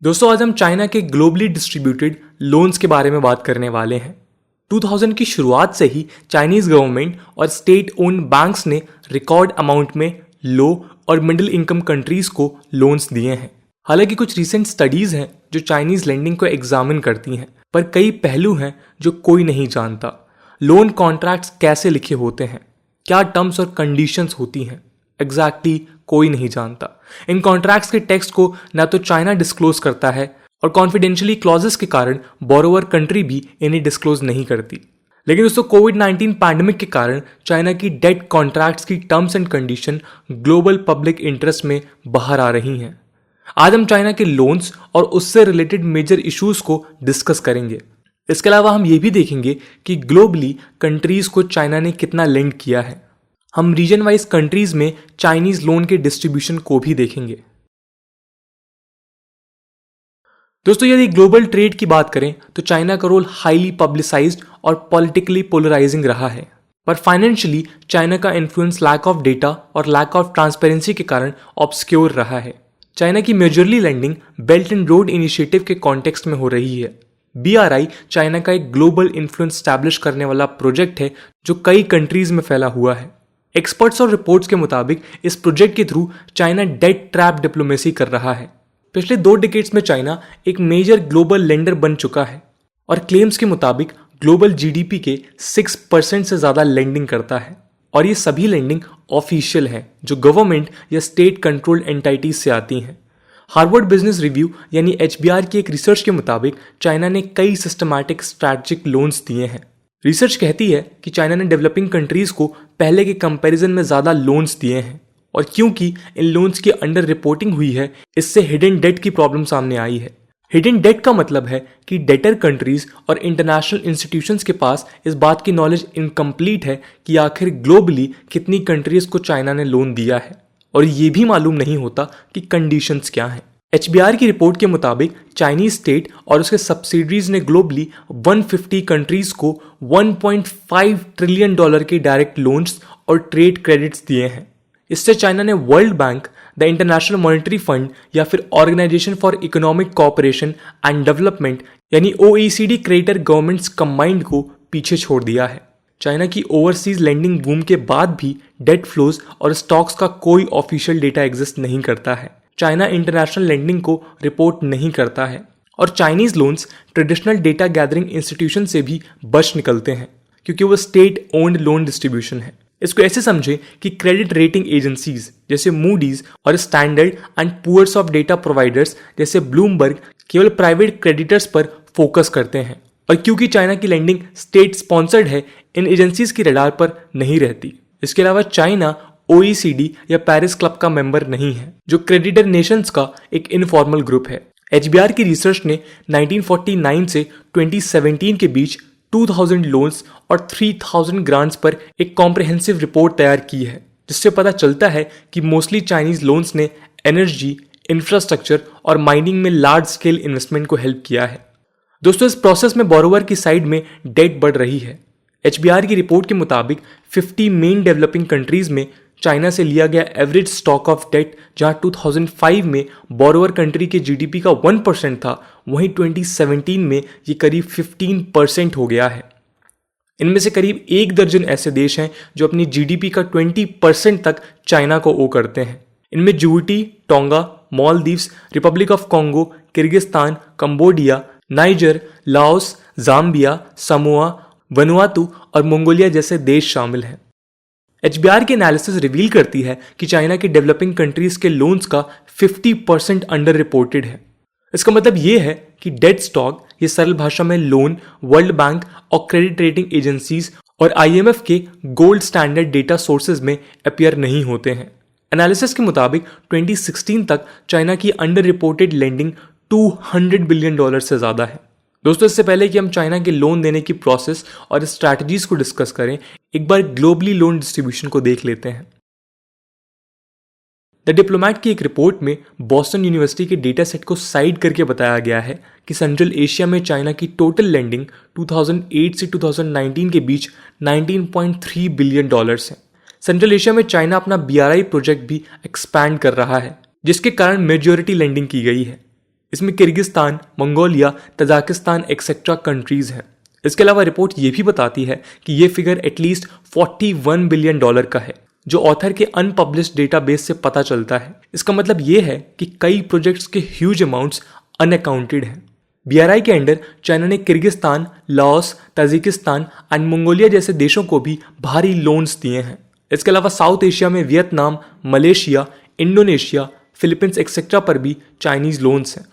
दोस्तों आज हम चाइना के ग्लोबली डिस्ट्रीब्यूटेड लोन्स के बारे में बात करने वाले हैं। 2000 की शुरुआत से ही चाइनीज गवर्नमेंट और स्टेट ओन्ड बैंक्स ने रिकॉर्ड अमाउंट में लो और मिडिल इनकम कंट्रीज को लोन्स दिए हैं। हालांकि कुछ रिसेंट स्टडीज हैं जो चाइनीज लेंडिंग को एग्जामिन करती हैं, पर कई पहलू हैं जो कोई नहीं जानता। लोन कॉन्ट्रैक्ट्स कैसे लिखे होते हैं, क्या टर्म्स और कंडीशंस होती हैं, एग्जैक्टली कोई नहीं जानता। इन कॉन्ट्रैक्ट्स के टेक्स्ट को ना तो चाइना डिस्क्लोज करता है और कॉन्फिडेंशियली क्लॉजेस के कारण बोरोवर कंट्री भी इन्हें डिस्क्लोज नहीं करती। लेकिन दोस्तों कोविड-19 पैंडेमिक के कारण चाइना की डेट कॉन्ट्रैक्ट्स की terms and condition global public interest में बाहर आ रही हैं। आज हम चाइना के लोन्स और उससे रिलेटेड मेजर इश्यूज को डिस्कस करेंगे। इसके अलावा हम ये भी देखेंगे कि ग्लोबली कंट्रीज को चाइना ने कितना लेंड किया है। हम रीजन वाइज कंट्रीज में चाइनीज लोन के डिस्ट्रीब्यूशन को भी देखेंगे। दोस्तों यदि ग्लोबल ट्रेड की बात करें तो चाइना का रोल हाईली पब्लिसाइज्ड और पॉलिटिकली पोलराइजिंग रहा है, पर फाइनेंशियली चाइना का इन्फ्लुएंस लैक ऑफ डेटा और लैक ऑफ ट्रांसपेरेंसी के कारण ऑब्सक्योर रहा है। चाइना की majorly lending belt and road initiative के कॉन्टेक्स्ट में हो रही है। BRI चाइना का एक ग्लोबल इन्फ्लुएंस स्टैब्लिश करने वाला प्रोजेक्ट है जो कई कंट्रीज में फैला हुआ है। एक्सपर्ट्स और रिपोर्ट्स के मुताबिक इस प्रोजेक्ट के through China debt trap diplomacy कर रहा है। पिछले 2 डिकेड्स में चाइना एक मेजर ग्लोबल लेंडर बन चुका है और क्लेम्स के मुताबिक ग्लोबल GDP के 6% से ज्यादा लेंडिंग करता है, और ये सभी लेंडिंग ऑफिशियल है जो गवर्नमेंट या स्टेट कंट्रोल्ड एंटाइटीज से आती हैं। हार्वर्ड बिजनेस रिव्यू यानी HBR की एक रिसर्च के मुताबिक चाइना ने कई सिस्टमैटिक स्ट्रैटेजिक लोन्स दिए हैं। रिसर्च कहती है कि चाइना ने डेवलपिंग कंट्रीज को पहले के कंपैरिजन में ज्यादा लोन्स दिए हैं, और क्योंकि इन लोन्स की अंडर रिपोर्टिंग हुई है इससे हिडन डेट की प्रॉब्लम सामने आई है। हिडन डेट का मतलब है कि डेटर कंट्रीज और इंटरनेशनल इंस्टीट्यूशंस के पास इस बात की नॉलेज इनकम्प्लीट है कि आखिर ग्लोबली कितनी कंट्रीज को चाइना ने लोन दिया है, और ये भी मालूम नहीं होता कि कंडीशंस क्या हैं। HBR की रिपोर्ट के मुताबिक चाइनीज स्टेट और उसके सब्सिडरीज ने ग्लोबली 150 कंट्रीज को $1.5 ट्रिलियन के डायरेक्ट लोन्स और ट्रेड क्रेडिट्स दिए हैं। इससे चाइना ने world bank, the international monetary fund या फिर organisation for economic cooperation and development यानी OECD क्रेडिटर गवर्नमेंट्स कंबाइंड को पीछे छोड़ दिया है। चाइना की ओवरसीज लेंडिंग बूम के बाद भी डेट फ्लोज और स्टॉक्स का कोई ऑफिशियल डेटा एग्जिस्ट नहीं करता है। चाइना इंटरनेशनल लेंडिंग को रिपोर्ट नहीं करता है, और Chinese loans traditional data gathering institution से भी बच निकलते हैं क्योंकि वो स्टेट ओन्ड लोन डिस्ट्रीब्यूशन है। इसको ऐसे समझे कि क्रेडिट रेटिंग एजेंसीज जैसे मूडीज और Standard and Poor's of data providers जैसे ब्लूमबर्ग केवल प्राइवेट क्रेडिटर्स पर फोकस करते हैं, और क्योंकि चाइना की लेंडिंग स्टेट स्पॉन्सर्ड है इन एजेंसीज की रडार पर नहीं रहती। इसके अलावा चाइना OECD या पेरिस क्लब का मेंबर नहीं है, जो क्रेडिटर नेशंस का एक इनफॉर्मल ग्रुप है। HBR की रिसर्च ने 1949 से 2017 के बीच 2000 लोन्स और 3000 ग्रांट्स पर एक कॉम्प्रिहेंसिव रिपोर्ट तैयार की है, जिससे पता चलता है कि मोस्टली चाइनीज लोन्स ने एनर्जी, इंफ्रास्ट्रक्चर और माइनिंग में लार्ज स्केल इन्वेस्टमेंट को हेल्प किया है। दोस्तों इस प्रोसेस में बोरोवर की साइड में डेट बढ़ रही है। HBR की रिपोर्ट के मुताबिक 50 मेन डेवलपिंग कंट्रीज में चाइना से लिया गया एवरेज स्टॉक ऑफ डेट जहां 2005 में बोरोवर कंट्री के GDP का 1% था, वहीं 2017 में ये करीब 15% हो गया है। इनमें से करीब 1 दर्जन ऐसे देश हैं जो अपनी GDP का 20% तक चाइना को ओ करते हैं। इनमें Djibouti, tonga, Maldives, Republic of Congo, Kyrgyzstan, Cambodia, niger, Laos, Zambia, Samoa, Vanuatu और मंगोलिया जैसे देश शामिल हैं। HBR की एनालिसिस रिवील करती है कि चाइना के डेवलपिंग कंट्रीज के लोन्स का 50% अंडर रिपोर्टेड है। इसका मतलब यह है कि डेट स्टॉक, ये सरल भाषा में लोन, वर्ल्ड बैंक और क्रेडिट रेटिंग एजेंसीज और IMF के गोल्ड स्टैंडर्ड डेटा सोर्सेज में अपीयर नहीं होते हैं। एनालिसिस के मुताबिक 2016 तक चाइना की अंडर रिपोर्टेड लेंडिंग $200 बिलियन से ज्यादा है। दोस्तों इससे पहले कि हम चाइना के लोन देने की प्रोसेस और स्ट्रैटेजीज को डिस्कस करें, एक बार ग्लोबली लोन डिस्ट्रीब्यूशन को देख लेते हैं। द डिप्लोमैट की एक रिपोर्ट में बॉस्टन यूनिवर्सिटी के डेटा सेट को साइड करके बताया गया है कि सेंट्रल एशिया में चाइना की टोटल लेंडिंग 2008 से 2019 के बीच $19.3 बिलियन है। सेंट्रल एशिया में चाइना अपना BRI प्रोजेक्ट भी एक्सपैंड कर रहा है, जिसके कारण मेजॉरिटी लेंडिंग की गई है। इसमें Kyrgyzstan, Mongolia, Tajikistan etcetera countries हैं। इसके अलावा रिपोर्ट ये भी बताती है कि ये फिगर एटलीस्ट $41 बिलियन का है, जो ऑथर के अनपब्लिश्ड डेटाबेस से पता चलता है। इसका मतलब ये है कि कई प्रोजेक्ट्स के ह्यूज अमाउंट्स अनअकाउंटेड हैं। BRI के अंडर चाइना ने Kyrgyzstan, Laos, Tajikistan and Mongolia जैसे देशों को भी भारी लोन्स दिए हैं। इसके अलावा साउथ एशिया में Vietnam, Malaysia, Indonesia, Philippines etcetera पर भी चाइनीज लोन्स हैं।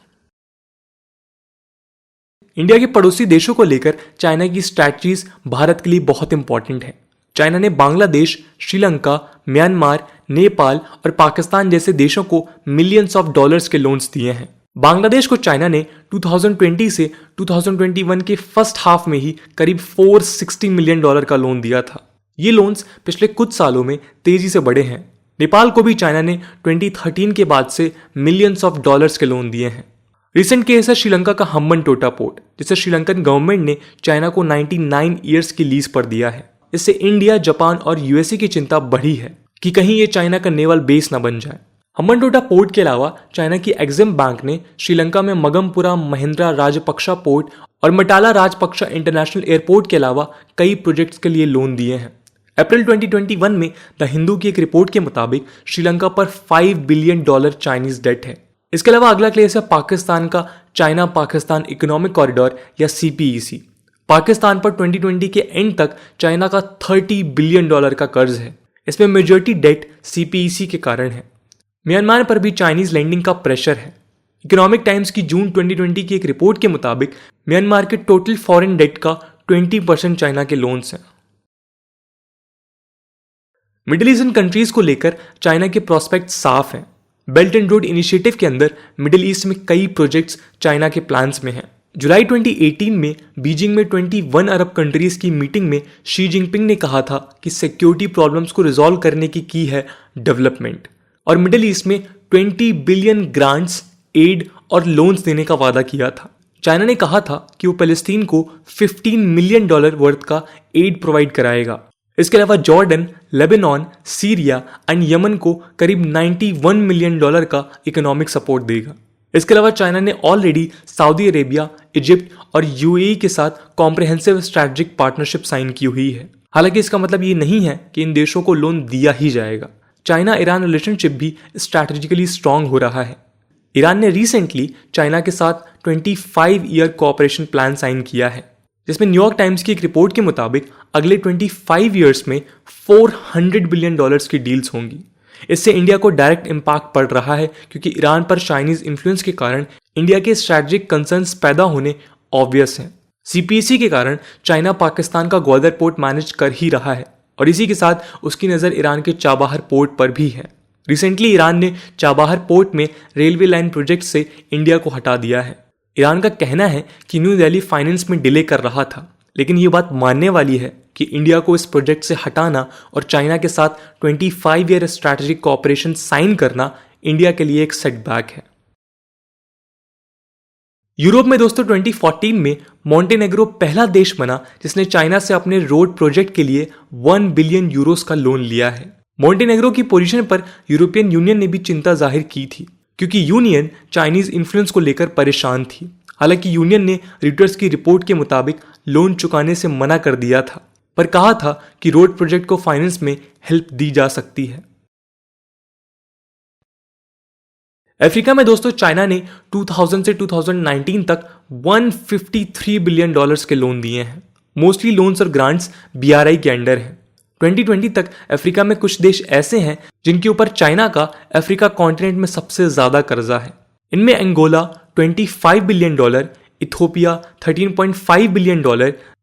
इंडिया के पड़ोसी देशों को लेकर चाइना की स्ट्रैटेजीज भारत के लिए बहुत इंपॉर्टेंट है। चाइना ने बांग्लादेश, श्रीलंका, म्यांमार, नेपाल और पाकिस्तान जैसे देशों को मिलियंस ऑफ डॉलर्स के लोन्स दिए हैं। बांग्लादेश को चाइना ने 2020 से 2021 के फर्स्ट हाफ में ही करीब $460 मिलियन का लोन दिया था। ये लोन्स पिछले कुछ सालों में तेजी से बढ़े हैं। नेपाल को भी चाइना ने 2013 के बाद से मिलियंस ऑफ डॉलर्स के लोन दिए हैं। रिसेंट केस है श्रीलंका का हम्बनटोटा पोर्ट, जिसे श्रीलंकन गवर्नमेंट ने चाइना को 99 ईयर्स की लीज पर दिया है। इससे इंडिया, जापान और यूएसए की चिंता बढ़ी है कि कहीं ये चाइना का नेवल बेस न बन जाए। हम्बनटोटा पोर्ट के अलावा चाइना की एक्सिम बैंक ने श्रीलंका में मगमपुरा महिंद्रा राजपक्षा पोर्ट और मटाला राजपक्षा इंटरनेशनल एयरपोर्ट के अलावा कई प्रोजेक्ट्स के लिए लोन दिए हैं। अप्रैल 2021 में द हिंदू की एक रिपोर्ट के मुताबिक श्रीलंका पर $5 बिलियन चाइनीज डेट है। इसके अलावा अगला केस है पाकिस्तान का चाइना पाकिस्तान इकोनॉमिक कॉरिडोर या CPEC। पाकिस्तान पर 2020 के एंड तक चाइना का $30 बिलियन का कर्ज है। इसमें मेजॉरिटी डेट CPEC के कारण है। म्यांमार पर भी चाइनीज लैंडिंग का प्रेशर है। इकोनॉमिक टाइम्स की जून 2020 की एक रिपोर्ट के मुताबिक म्यांमार के टोटल फॉरेन डेट का 20% चाइना के लोन्स हैं। मिडिल ईस्टर्न कंट्रीज को लेकर चाइना के प्रोस्पेक्ट साफ हैं। बेल्ट एंड रोड इनिशिएटिव के अंदर मिडिल ईस्ट में कई प्रोजेक्ट्स चाइना के प्लान्स में हैं। जुलाई 2018 में बीजिंग में 21 अरब कंट्रीज की मीटिंग में शी जिनपिंग ने कहा था कि सिक्योरिटी प्रॉब्लम्स को रिजॉल्व करने की है डेवलपमेंट, और मिडिल ईस्ट में 20 बिलियन ग्रांट्स, एड और लोन्स देने का वादा किया था। चाइना ने कहा था कि वो पैलेस्टीन को $15 मिलियन वर्थ का एड प्रोवाइड कराएगा। इसके अलावा Jordan, Lebanon, Syria and Yemen को करीब $91 मिलियन का इकोनॉमिक सपोर्ट देगा। इसके अलावा चाइना ने ऑलरेडी सऊदी अरेबिया, इजिप्ट और UAE के साथ कॉम्प्रिहेंसिव स्ट्रैटेजिक पार्टनरशिप साइन की हुई है। हालांकि इसका मतलब ये नहीं है कि इन देशों को लोन दिया ही जाएगा। चाइना ईरान रिलेशनशिप भी स्ट्रैटेजिकली स्ट्रांग हो रहा है। ईरान ने रिसेंटली चाइना के साथ 25 ईयर कोऑपरेशन प्लान साइन किया है, जिसमें न्यूयॉर्क टाइम्स की एक रिपोर्ट के मुताबिक अगले 25 ईयर्स में $400 बिलियन की डील्स होंगी। इससे इंडिया को डायरेक्ट इम्पैक्ट पड़ रहा है, क्योंकि ईरान पर चाइनीज इन्फ्लुएंस के कारण इंडिया के स्ट्रैटेजिक कंसर्न्स पैदा होने ऑब्वियस हैं। CPEC के कारण चाइना पाकिस्तान का ग्वादर पोर्ट मैनेज कर ही रहा है, और इसी के साथ उसकी नज़र ईरान के चाबहार पोर्ट पर भी है। रिसेंटली ईरान ने चाबहार पोर्ट में रेलवे लाइन प्रोजेक्ट से इंडिया को हटा दिया है। ईरान का कहना है कि न्यू दिल्ली फाइनेंस में डिले कर रहा था, लेकिन ये बात मानने वाली है कि इंडिया को इस प्रोजेक्ट से हटाना और चाइना के साथ 25 ईयर स्ट्रैटेजिक कोऑपरेशन साइन करना इंडिया के लिए एक सेटबैक है। यूरोप में दोस्तों 2014 में मोंटेनेग्रो पहला देश बना जिसने चाइना से अपने रोड प्रोजेक्ट के लिए 1 बिलियन यूरोस का लोन लिया है। मोंटेनेग्रो की पोजीशन पर यूरोपियन यूनियन ने भी चिंता जाहिर की थी, क्योंकि यूनियन चाइनीज इन्फ्लुएंस को लेकर परेशान थी। हालांकि यूनियन ने रिटर्स की रिपोर्ट के मुताबिक लोन चुकाने से मना कर दिया था, पर कहा था कि रोड प्रोजेक्ट को फाइनेंस में हेल्प दी जा सकती है। अफ्रीका में दोस्तों चाइना ने 2000 से 2019 तक $153 बिलियन के लोन दिए हैं। मोस्टली लोन्स और ग्रांट्स BRI के अंडर हैं। 2020 तक अफ्रीका में कुछ देश ऐसे हैं जिनके ऊपर चाइना का अफ्रीका कॉन्टिनेंट में सबसे ज्यादा कर्जा है। इनमें Angola $25 billion, Ethiopia $13.5 billion,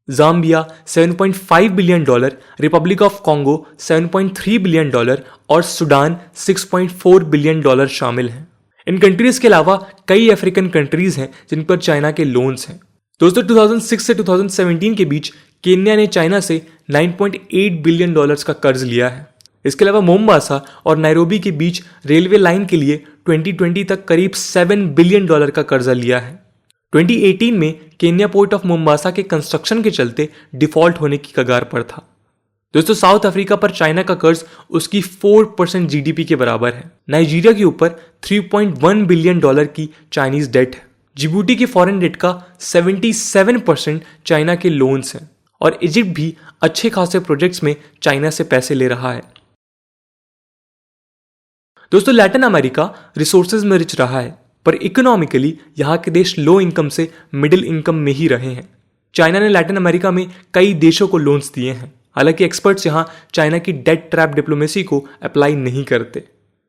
Zambia $7.5 billion, Republic of Congo $7.3 billion और सूडान $6.4 बिलियन शामिल हैं। इन कंट्रीज के अलावा कई अफ्रीकन कंट्रीज हैं जिन पर चाइना के लोन्स हैं। दोस्तों 2006 से 2017 के बीच केन्या ने चाइना से $9.8 बिलियन का कर्ज लिया है। इसके अलावा मोम्बासा और नैरोबी के बीच रेलवे लाइन के लिए 2020 तक करीब $7 बिलियन का कर्जा लिया है। 2018 में केन्या पोर्ट ऑफ मोम्बासा के कंस्ट्रक्शन के चलते डिफॉल्ट होने की कगार पर था। दोस्तों साउथ अफ्रीका पर चाइना का कर्ज उसकी 4% जीडीपी के बराबर है। नाइजीरिया के ऊपर $3.1 बिलियन की चाइनीज डेट है। जिबूटी के फॉरेन डेट का 77% चाइना के लोन्स हैं और इजिप्ट भी अच्छे खासे प्रोजेक्ट्स में चाइना से पैसे ले रहा है। दोस्तों लैटिन अमेरिका रिसोर्सेज में रिच रहा है, पर इकोनॉमिकली यहाँ के देश लो इनकम से मिडिल इनकम में ही रहे हैं। चाइना ने लैटिन अमेरिका में कई देशों को लोन्स दिए हैं। हालांकि एक्सपर्ट्स यहाँ चाइना की डेट ट्रैप डिप्लोमेसी को अप्लाई नहीं करते।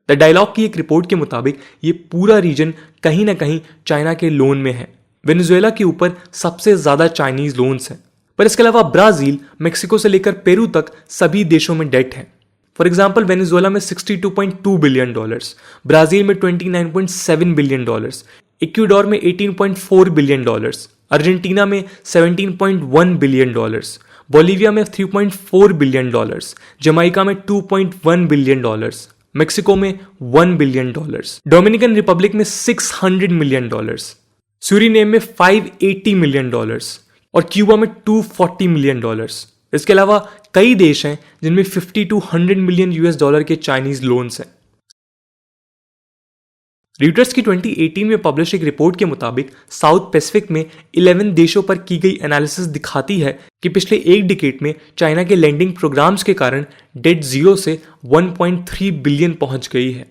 द डायलॉग की एक रिपोर्ट के मुताबिक ये पूरा रीजन कहीं ना कहीं चाइना के लोन में है। वेनेजुएला के ऊपर सबसे ज्यादा चाइनीज लोन्स हैं, पर इसके अलावा ब्राजील, मेक्सिको से लेकर पेरू तक सभी देशों में डेट है। फॉर एग्जाम्पल वेनेजुएला में $62.2 बिलियन, ब्राजील में $29.7 बिलियन, इक्वाडोर में $18.4 बिलियन, अर्जेंटीना में $17.1 बिलियन, बोलिविया में $3.4 बिलियन, जमाइका में $2.1 बिलियन, मेक्सिको में $1 बिलियन, डोमिनिकन रिपब्लिक में $600 मिलियन, सूरीनेम में $580 मिलियन और क्यूबा में $240 मिलियन। इसके अलावा कई देश हैं जिनमें 50 to 100 मिलियन US$ के चाइनीज लोन्स हैं। रीटर्स की 2018 में पब्लिश एक रिपोर्ट के मुताबिक साउथ पैसिफिक में 11 देशों पर की गई एनालिसिस दिखाती है कि पिछले एक डिकेड में चाइना के लैंडिंग प्रोग्राम्स के कारण डेट 0 से 1.3 बिलियन पहुंच गई है।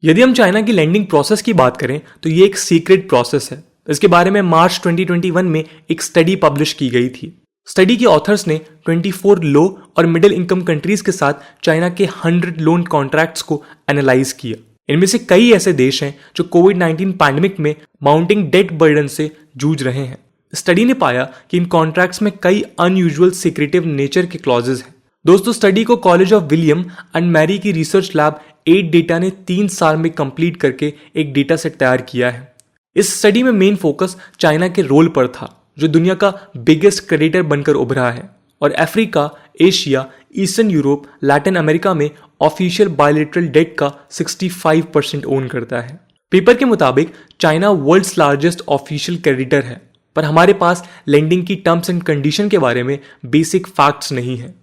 यदि हम चाइना की लैंडिंग प्रोसेस की बात करें तो ये एक सीक्रेट प्रोसेस है। इसके बारे में मार्च 2021 में एक स्टडी पब्लिश की गई थी। स्टडी के ऑथर्स ने 24 लो और मिडिल इनकम कंट्रीज के साथ चाइना के 100 लोन कॉन्ट्रैक्ट्स को एनालाइज किया। इनमें से कई ऐसे देश हैं जो कोविड-19 पैंडेमिक में माउंटिंग डेट बर्डन से जूझ रहे हैं। स्टडी ने पाया कि इन कॉन्ट्रैक्ट्स में कई अनयूजुअल सीक्रेटिव नेचर के क्लॉजेज हैं। दोस्तों स्टडी को college of William and Mary की रिसर्च लैब 8 डेटा ने 3 साल में कंप्लीट करके एक डेटा सेट तैयार किया है। इस स्टडी में मेन फोकस चाइना के रोल पर था, जो दुनिया का बिगेस्ट क्रेडिटर बनकर उभरा है और Africa, Asia, eastern Europe, Latin America में ऑफिशियल बायलैटरल डेट का 65% ओन करता है। पेपर के मुताबिक China world's largest official creditor है, पर हमारे पास लेंडिंग की टर्म्स एंड कंडीशन के बारे में बेसिक फैक्ट्स नहीं है।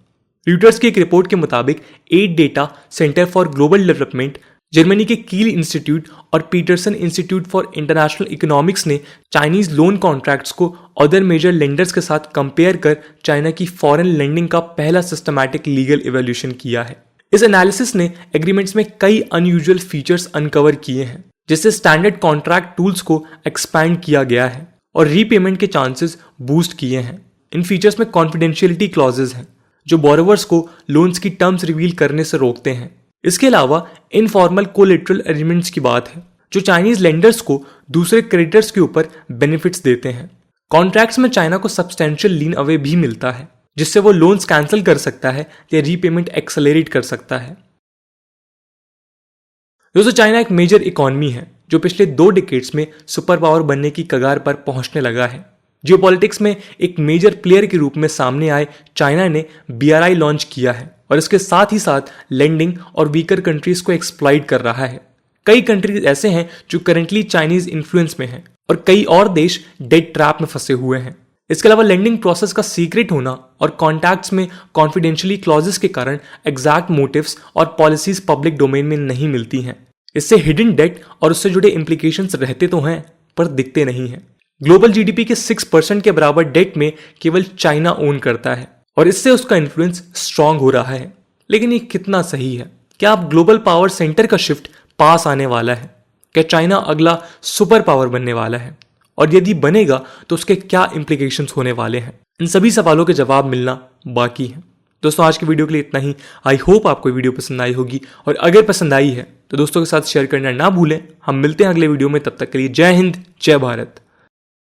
रॉयटर्स की एक रिपोर्ट के मुताबिक 8 data centre for global development, Germany के कील इंस्टीट्यूट और Peterson institute for international economics ने चाइनीज लोन कॉन्ट्रैक्ट्स को अदर मेजर लेंडर्स के साथ कंपेयर कर चाइना की फॉरेन लेंडिंग का पहला सिस्टमैटिक लीगल इवोल्यूशन किया है। इस एनालिसिस ने एग्रीमेंट्स में कई अनयूजुअल फीचर्स अनकवर किए हैं, जिससे स्टैंडर्ड कॉन्ट्रैक्ट टूल्स को एक्सपैंड किया गया है और रीपेमेंट के चांसेस बूस्ट किए हैं। इन फीचर्स में कॉन्फिडेंशियलिटी क्लॉजेज हैं जो बोरोवर्स को लोन्स की टर्म्स रिवील करने से रोकते हैं। इसके अलावा इनफॉर्मल कोलेटरल अरेंजमेंट्स की बात है जो चाइनीज लेंडर्स को दूसरे क्रेडिटर्स के ऊपर बेनिफिट्स देते हैं। कॉन्ट्रैक्ट्स में चाइना को सब्सटेंशियल लीन अवे भी मिलता है, जिससे वो लोन्स कैंसिल कर सकता है या रीपेमेंट एक्सेलरेट कर सकता है। दोस्तों चाइना एक मेजर इकोनॉमी है जो पिछले 2 डिकेड्स में सुपर पावर बनने की कगार पर पहुंचने लगा है। जियोपॉलिटिक्स में एक मेजर प्लेयर के रूप में सामने आए चाइना ने BRI लॉन्च किया है और इसके साथ ही साथ लेंडिंग और वीकर कंट्रीज को एक्सप्लॉइट कर रहा है। कई कंट्रीज ऐसे हैं जो करंटली चाइनीज इन्फ्लुएंस में हैं और कई और देश डेट ट्रैप में फंसे हुए हैं। इसके अलावा लेंडिंग प्रोसेस का सीक्रेट होना और कॉन्ट्रैक्ट्स में कॉन्फिडेंशियली क्लॉजेस के कारण एग्जैक्ट मोटिव्स और पॉलिसीज पब्लिक डोमेन में नहीं मिलती हैं। इससे हिडन डेट और उससे जुड़े इंप्लीकेशंस रहते तो हैं पर दिखते नहीं हैं। ग्लोबल जीडीपी के 6% के बराबर डेट में केवल चाइना ओन करता है और इससे उसका इन्फ्लुएंस स्ट्रांग हो रहा है। लेकिन ये कितना सही है? क्या अब ग्लोबल पावर सेंटर का शिफ्ट पास आने वाला है? क्या चाइना अगला सुपर पावर बनने वाला है? और यदि बनेगा तो उसके क्या इंप्लीकेशंस होने वाले हैं? इन सभी सवालों के जवाब मिलना बाकी है। दोस्तों आज की वीडियो के लिए इतना ही। आई होप आपको वीडियो पसंद आई होगी और अगर पसंद आई है तो दोस्तों के साथ शेयर करना ना भूलें। हम मिलते हैं अगले वीडियो में, तब तक के लिए जय हिंद, जय भारत।